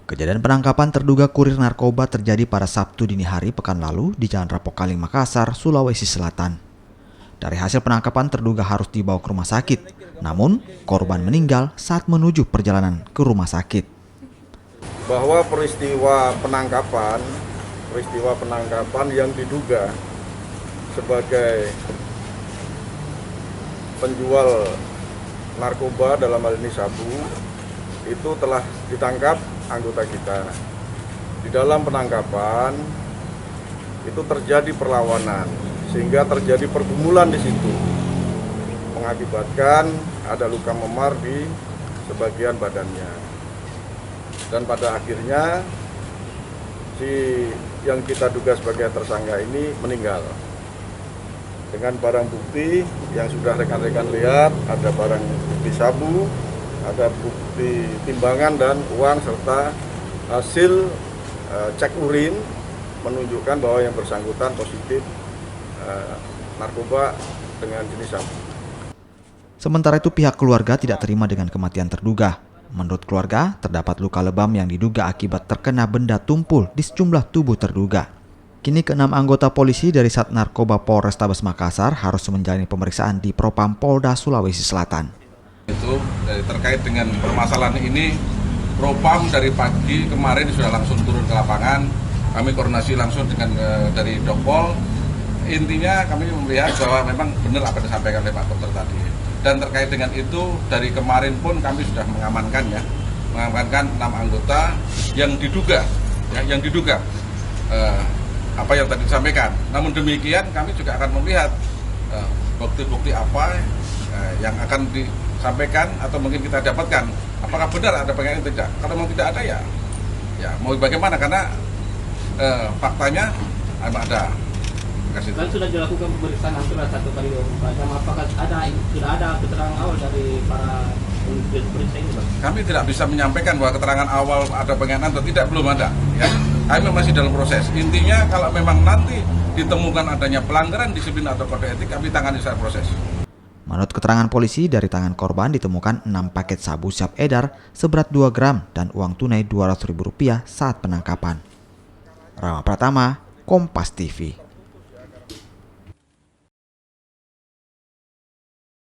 Kejadian penangkapan terduga kurir narkoba terjadi pada Sabtu dini hari pekan lalu di Jalan Rapokaling, Makassar, Sulawesi Selatan. Dari hasil penangkapan terduga harus dibawa ke rumah sakit, namun korban meninggal saat menuju perjalanan ke rumah sakit. Bahwa peristiwa penangkapan yang diduga sebagai penjual narkoba dalam hal ini sabu itu telah ditangkap anggota kita. Di dalam penangkapan itu terjadi perlawanan sehingga terjadi pergumulan di situ, mengakibatkan ada luka memar di sebagian badannya. Dan pada akhirnya si yang kita duga sebagai tersangka ini meninggal. Dengan barang bukti yang sudah rekan-rekan lihat, ada barang bukti sabu, ada bukti timbangan dan uang serta hasil cek urin menunjukkan bahwa yang bersangkutan positif narkoba dengan jenis sabu. Sementara itu pihak keluarga tidak terima dengan kematian terduga. Menurut keluarga, terdapat luka lebam yang diduga akibat terkena benda tumpul di sejumlah tubuh terduga. Kini ke-6 anggota polisi dari Sat Narkoba Polrestabes Makassar harus menjalani pemeriksaan di Propam Polda Sulawesi Selatan. Itu terkait dengan permasalahan ini, Propam dari pagi kemarin sudah langsung turun ke lapangan. Kami koordinasi langsung dengan dari Dokpol. Intinya kami melihat bahwa memang benar apa yang disampaikan oleh Pak Dokter tadi. Dan terkait dengan itu dari kemarin pun kami sudah mengamankan 6 anggota yang diduga apa yang tadi disampaikan. Namun demikian kami juga akan melihat bukti-bukti apa yang akan disampaikan atau mungkin kita dapatkan. Apakah benar ada pengen tidak? Kalau memang tidak ada ya mau bagaimana, karena faktanya memang ada. Kan sudah dilakukan pemeriksaan hampir 1 kali 24 jam. Apakah sudah ada keterangan awal dari para periksa ini, Pak? Kami tidak bisa menyampaikan bahwa keterangan awal ada pengenaan atau tidak, belum ada. Ya, kami masih dalam proses. Intinya kalau memang nanti ditemukan adanya pelanggaran disiplin atau kode etik, kami tangani secara proses. Menurut keterangan polisi, dari tangan korban ditemukan 6 paket sabu siap edar seberat 2 gram dan uang tunai Rp200.000 saat penangkapan. Rama Pratama, Kompas TV.